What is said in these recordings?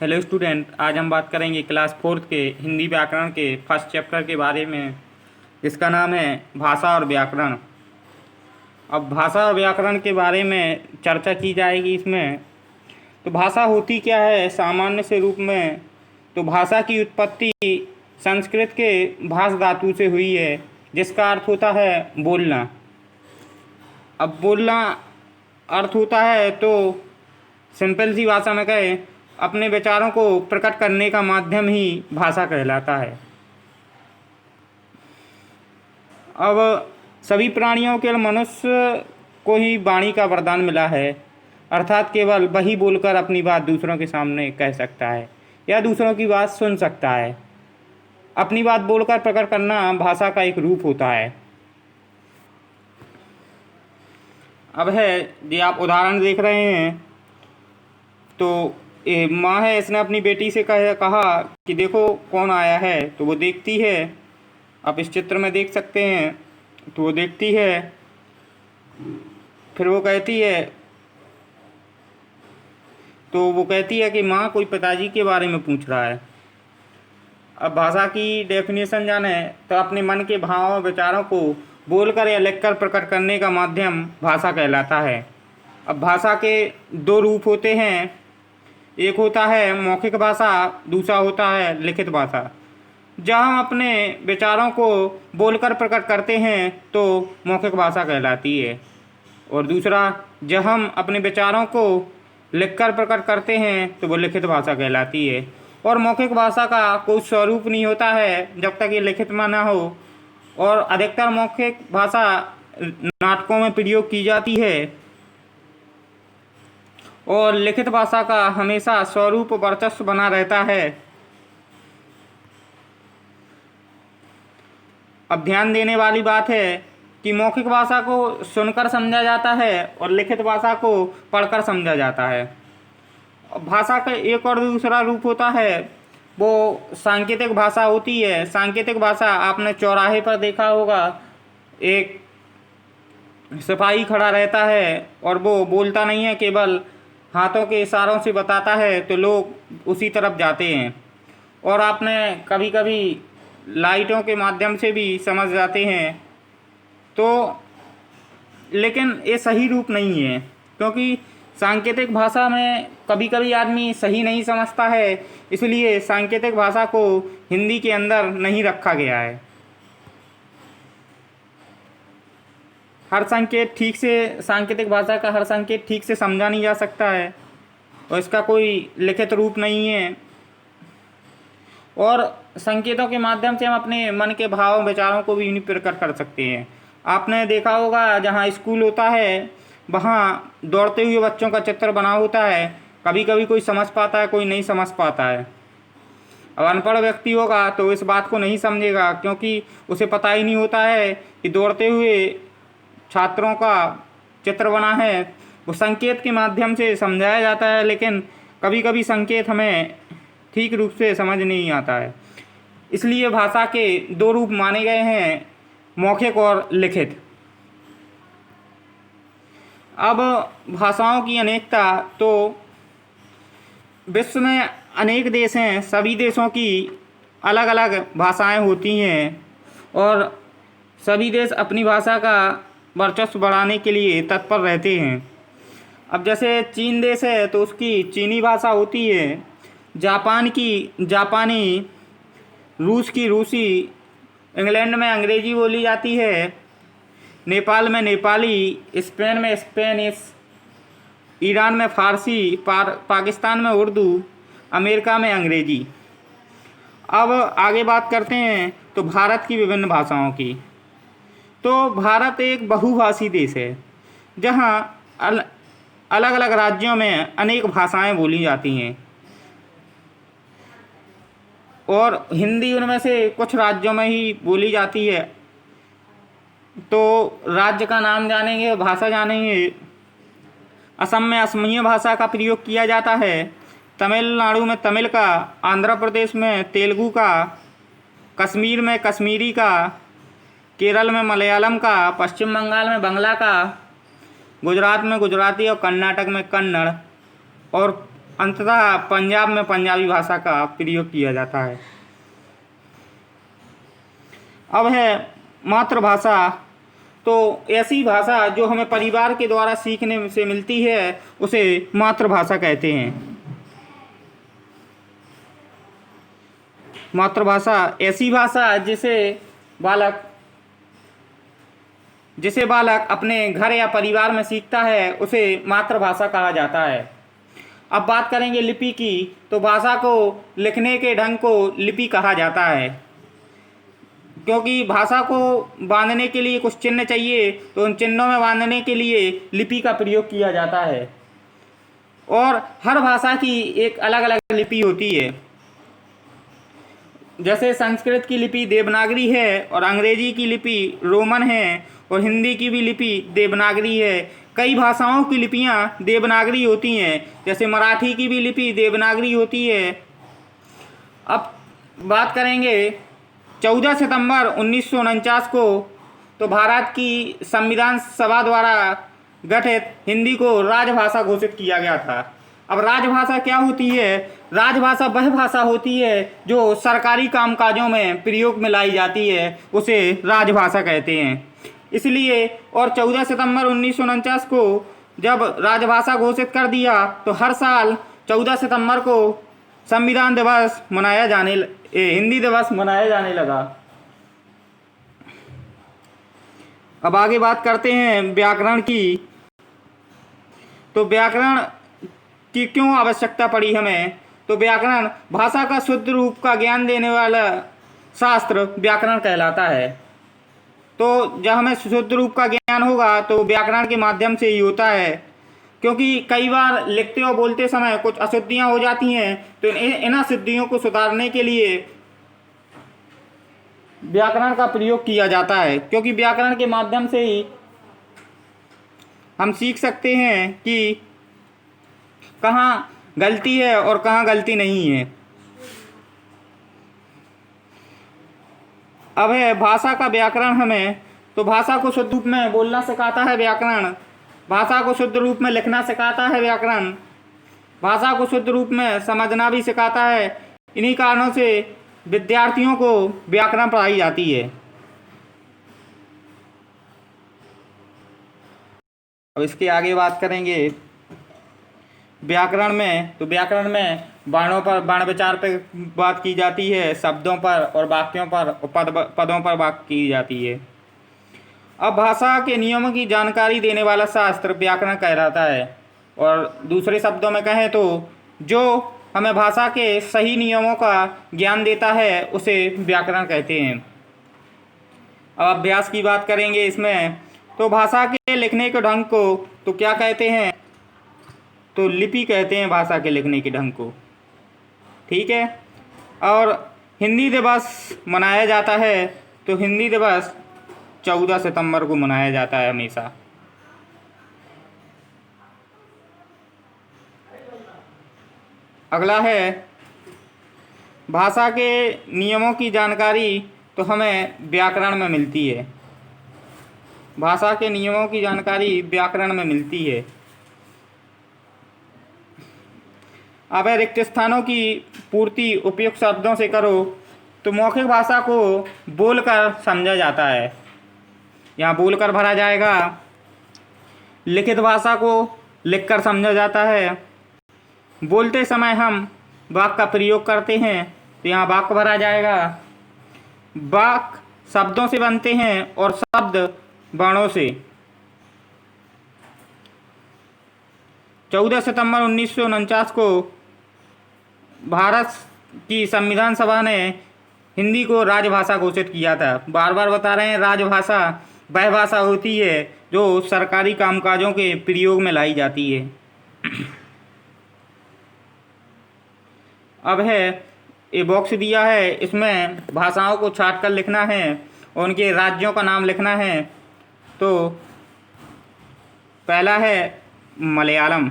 Hello student, आज हम बात करेंगे क्लास फोर्थ के हिंदी व्याकरण के फर्स्ट चैप्टर के बारे में, जिसका नाम है भाषा और व्याकरण। अब भाषा और व्याकरण के बारे में चर्चा की जाएगी इसमें। तो भाषा होती क्या है सामान्य से रूप में? तो भाषा की उत्पत्ति संस्कृत के भाष धातु से हुई है, जिसका अर्थ होता है बोलना। अब बोलना अर्थ होता है तो सिंपल सी भाषा में कहें, अपने विचारों को प्रकट करने का माध्यम ही भाषा कहलाता है। अब सभी प्राणियों के मनुष्य को ही वाणी का वरदान मिला है, अर्थात केवल वही बोलकर अपनी बात दूसरों के सामने कह सकता है या दूसरों की बात सुन सकता है। अपनी बात बोलकर प्रकट करना भाषा का एक रूप होता है। अब है ये आप उदाहरण देख रहे हैं, तो माँ है, इसने अपनी बेटी से कहा कि देखो कौन आया है। तो वो देखती है, आप इस चित्र में देख सकते हैं। तो वो देखती है, फिर वो कहती है, कि माँ कोई पिताजी के बारे में पूछ रहा है। अब भाषा की डेफिनेशन जाने तो अपने मन के भावों और विचारों को बोलकर या लिखकर प्रकट करने का माध्यम भाषा कहलाता है। अब भाषा के दो रूप होते हैं, एक होता है मौखिक भाषा, दूसरा होता है लिखित भाषा। जब हम अपने विचारों को बोलकर प्रकट करते हैं तो मौखिक भाषा कहलाती है, और दूसरा जब हम अपने विचारों को लिखकर प्रकट करते हैं तो वो लिखित भाषा कहलाती है। और मौखिक भाषा का कोई स्वरूप नहीं होता है जब तक ये लिखित में ना हो, और अधिकतर मौखिक भाषा नाटकों में प्रयोग की जाती है, और लिखित भाषा का हमेशा स्वरूप वर्चस्व बना रहता है। अब ध्यान देने वाली बात है कि मौखिक भाषा को सुनकर समझा जाता है और लिखित भाषा को पढ़कर समझा जाता है। भाषा का एक और दूसरा रूप होता है, वो सांकेतिक भाषा होती है। सांकेतिक भाषा आपने चौराहे पर देखा होगा, एक सिपाही खड़ा रहता है और वो बोलता नहीं है, केवल हाथों के इशारों से बताता है, तो लोग उसी तरफ जाते हैं। और आपने कभी कभी लाइटों के माध्यम से भी समझ जाते हैं। तो लेकिन ये सही रूप नहीं है, क्योंकि सांकेतिक भाषा में कभी कभी आदमी सही नहीं समझता है, इसलिए सांकेतिक भाषा को हिंदी के अंदर नहीं रखा गया है। हर संकेत ठीक से, सांकेतिक भाषा का हर संकेत ठीक से समझा नहीं जा सकता है, और इसका कोई लिखित रूप नहीं है। और संकेतों के माध्यम से हम अपने मन के भाव विचारों को भी प्रकट कर सकते हैं। आपने देखा होगा, जहाँ स्कूल होता है वहाँ दौड़ते हुए बच्चों का चित्र बना होता है। कभी कभी कोई समझ पाता है, कोई नहीं समझ पाता है। अब अनपढ़ व्यक्ति होगा तो इस बात को नहीं समझेगा, क्योंकि उसे पता ही नहीं होता है कि दौड़ते हुए छात्रों का चित्र बना है। वो संकेत के माध्यम से समझाया जाता है, लेकिन कभी कभी संकेत हमें ठीक रूप से समझ नहीं आता है। इसलिए भाषा के दो रूप माने गए हैं, मौखिक और लिखित। अब भाषाओं की अनेकता, तो विश्व में अनेक देश हैं, सभी देशों की अलग अलग भाषाएं होती हैं, और सभी देश अपनी भाषा का वर्चस्व बढ़ाने के लिए तत्पर रहते हैं। अब जैसे चीन देश है तो उसकी चीनी भाषा होती है, जापान की जापानी, रूस की रूसी, इंग्लैंड में अंग्रेजी बोली जाती है, नेपाल में नेपाली, स्पेन में स्पेनिश, ईरान में फ़ारसी, पाकिस्तान में उर्दू, अमेरिका में अंग्रेजी। अब आगे बात करते हैं तो भारत की विभिन्न भाषाओं की। तो भारत एक बहुभाषी देश है, जहाँ अलग अलग राज्यों में अनेक भाषाएं बोली जाती हैं, और हिंदी उनमें से कुछ राज्यों में ही बोली जाती है। तो राज्य का नाम जानेंगे, भाषा जानेंगे। असम में असमिया भाषा का प्रयोग किया जाता है, तमिलनाडु में तमिल का, आंध्र प्रदेश में तेलुगु का, कश्मीर में कश्मीरी का, केरल में मलयालम का, पश्चिम बंगाल में बांग्ला का, गुजरात में गुजराती और कर्नाटक में कन्नड़, और अंततः पंजाब में पंजाबी भाषा का प्रयोग किया जाता है। अब है मातृभाषा। तो ऐसी भाषा जो हमें परिवार के द्वारा सीखने से मिलती है उसे मातृभाषा कहते हैं। मातृभाषा ऐसी भाषा जिसे बालक अपने घर या परिवार में सीखता है उसे मातृभाषा कहा जाता है। अब बात करेंगे लिपि की। तो भाषा को लिखने के ढंग को लिपि कहा जाता है, क्योंकि भाषा को बांधने के लिए कुछ चिन्ह चाहिए, तो उन चिन्हों में बांधने के लिए लिपि का प्रयोग किया जाता है। और हर भाषा की एक अलग अलग लिपि होती है। जैसे संस्कृत की लिपि देवनागरी है और अंग्रेजी की लिपि रोमन है और हिंदी की भी लिपि देवनागरी है। कई भाषाओं की लिपियां देवनागरी होती हैं, जैसे मराठी की भी लिपि देवनागरी होती है। अब बात करेंगे 14 सितंबर 1949 को तो भारत की संविधान सभा द्वारा गठित हिंदी को राजभाषा घोषित किया गया था। अब राजभाषा क्या होती है? राजभाषा वह भाषा होती है जो सरकारी कामकाजों में प्रयोग में लाई जाती है, उसे राजभाषा कहते हैं। इसलिए और 14 सितंबर 1949 को जब राजभाषा घोषित कर दिया तो हर साल 14 सितंबर को संविधान दिवस हिंदी दिवस मनाया जाने लगा। अब आगे बात करते हैं व्याकरण की। तो व्याकरण की क्यों आवश्यकता पड़ी हमें? तो व्याकरण भाषा का शुद्ध रूप का ज्ञान देने वाला शास्त्र व्याकरण कहलाता है। तो जब हमें शुद्ध रूप का ज्ञान होगा तो व्याकरण के माध्यम से ही होता है, क्योंकि कई बार लिखते और बोलते समय कुछ अशुद्धियाँ हो जाती हैं, तो इन अशुद्धियों को सुधारने के लिए व्याकरण का प्रयोग किया जाता है, क्योंकि व्याकरण के माध्यम से ही हम सीख सकते हैं कि कहाँ गलती है और कहाँ गलती नहीं है। अब है भाषा का व्याकरण। हमें तो भाषा को शुद्ध रूप में बोलना सिखाता है व्याकरण, भाषा को शुद्ध रूप में लिखना सिखाता है व्याकरण, भाषा को शुद्ध रूप में समझना भी सिखाता है। इन्हीं कारणों से विद्यार्थियों को व्याकरण पढ़ाई जाती है। अब इसके आगे बात करेंगे व्याकरण में। तो व्याकरण में वर्णों पर, वर्ण विचार पर बात की जाती है, शब्दों पर और वाक्यों पर और पदों पर बात की जाती है। अब भाषा के नियमों की जानकारी देने वाला शास्त्र व्याकरण कहलाता है, और दूसरे शब्दों में कहें तो जो हमें भाषा के सही नियमों का ज्ञान देता है उसे व्याकरण कहते हैं। अब अभ्यास की बात करेंगे इसमें। तो भाषा के लिखने के ढंग को तो क्या कहते हैं? तो लिपि कहते हैं भाषा के लिखने के ढंग को। ठीक है। और हिंदी दिवस मनाया जाता है, तो हिंदी दिवस 14 सितंबर को मनाया जाता है हमेशा। अगला है भाषा के नियमों की जानकारी। तो हमें व्याकरण में मिलती है, भाषा के नियमों की जानकारी व्याकरण में मिलती है। अब रिक्त स्थानों की पूर्ति उपयुक्त शब्दों से करो। तो मौखिक भाषा को बोलकर समझा जाता है, यहाँ बोलकर भरा जाएगा। लिखित भाषा को लिखकर समझा जाता है। बोलते समय हम वाक्य का प्रयोग करते हैं, तो यहाँ वाक्य भरा जाएगा। वाक्य शब्दों से बनते हैं और शब्द वर्णों से। 14 सितंबर 1949 को भारत की संविधान सभा ने हिंदी को राजभाषा घोषित किया था। बार बार बता रहे हैं, राजभाषा वह भाषा होती है जो सरकारी कामकाजों के प्रयोग में लाई जाती है। अब है ये बॉक्स दिया है, इसमें भाषाओं को छाट कर लिखना है और उनके राज्यों का नाम लिखना है। तो पहला है मलयालम।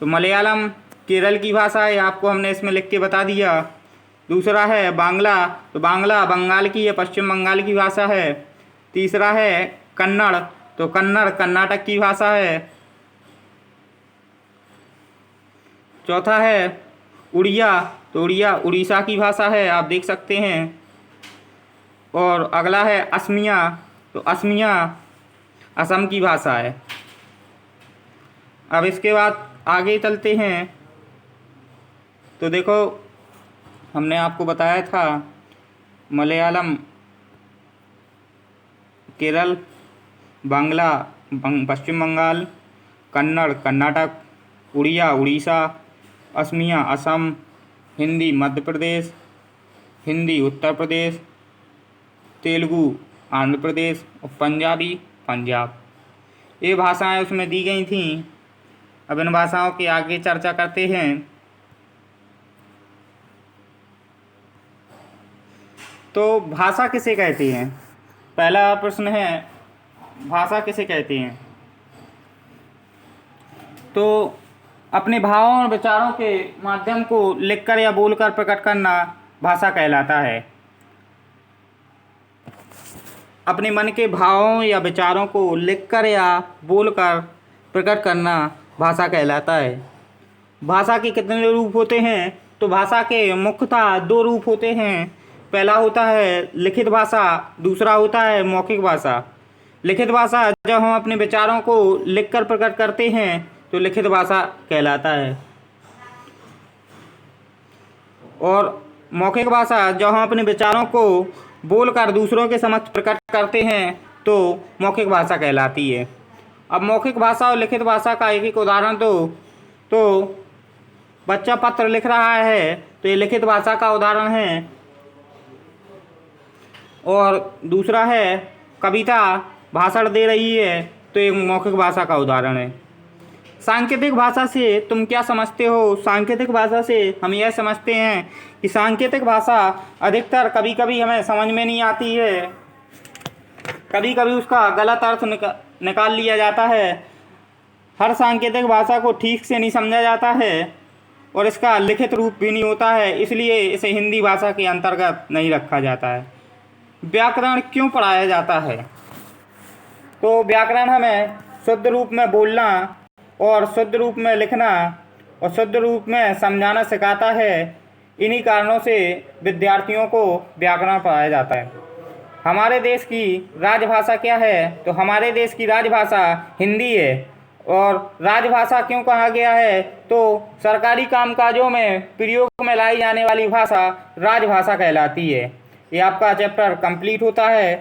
तो मलयालम केरल की भाषा है, आपको हमने इसमें लिख के बता दिया। दूसरा है बांग्ला। तो बांग्ला बंगाल की है, पश्चिम बंगाल की भाषा है। तीसरा है कन्नड़। तो कन्नड़ कर्नाटक की भाषा है। चौथा है उड़िया, तो उड़िया उड़ीसा की भाषा है, आप देख सकते हैं। और अगला है असमिया, तो असमिया असम की भाषा है। अब इसके बाद आगे चलते हैं, तो देखो हमने आपको बताया था मलयालम, केरल, बांग्ला पश्चिम बंगाल, कन्नड़ कर्नाटक, उड़िया उड़ीसा, असमिया असम, हिंदी मध्य प्रदेश, हिंदी उत्तर प्रदेश, तेलुगु आंध्र प्रदेश और पंजाबी पंजाब। ये भाषाएं उसमें दी गई थीं। अब इन भाषाओं की आगे चर्चा करते हैं। तो भाषा किसे कहते हैं? पहला प्रश्न है भाषा किसे कहते हैं? तो अपने भावों और विचारों के माध्यम को लिखकर या बोलकर प्रकट करना भाषा कहलाता है। अपने मन के भावों या विचारों को लिखकर या बोलकर प्रकट करना भाषा कहलाता है। भाषा के कितने रूप होते हैं? तो भाषा के मुख्यतः दो रूप होते हैं। पहला होता है लिखित भाषा, दूसरा होता है मौखिक भाषा। लिखित भाषा जब हम अपने विचारों को लिखकर प्रकट करते हैं तो लिखित भाषा कहलाता है। और मौखिक भाषा जब हम अपने विचारों को बोलकर दूसरों के समक्ष प्रकट करते हैं तो मौखिक भाषा कहलाती है। अब मौखिक भाषा और लिखित भाषा का एक एक उदाहरण तो बच्चा पत्र लिख रहा है तो ये लिखित भाषा का उदाहरण है। और दूसरा है कविता भाषण दे रही है तो एक मौखिक भाषा का उदाहरण है। सांकेतिक भाषा से तुम क्या समझते हो? सांकेतिक भाषा से हम यह समझते हैं कि सांकेतिक भाषा अधिकतर कभी कभी हमें समझ में नहीं आती है, कभी कभी उसका गलत अर्थ निकाल लिया जाता है। हर सांकेतिक भाषा को ठीक से नहीं समझा जाता है और इसका लिखित रूप भी नहीं होता है, इसलिए इसे हिंदी भाषा के अंतर्गत नहीं रखा जाता है। व्याकरण क्यों पढ़ाया जाता है? तो व्याकरण हमें शुद्ध रूप में बोलना और शुद्ध रूप में लिखना और शुद्ध रूप में समझाना सिखाता है। इन्हीं कारणों से विद्यार्थियों को व्याकरण पढ़ाया जाता है। हमारे देश की राजभाषा क्या है? तो हमारे देश की राजभाषा हिंदी है। और राजभाषा क्यों कहा गया है? तो सरकारी कामकाजों में प्रयोग में लाई जाने वाली भाषा राजभाषा कहलाती है। ये आपका चैप्टर कंप्लीट होता है।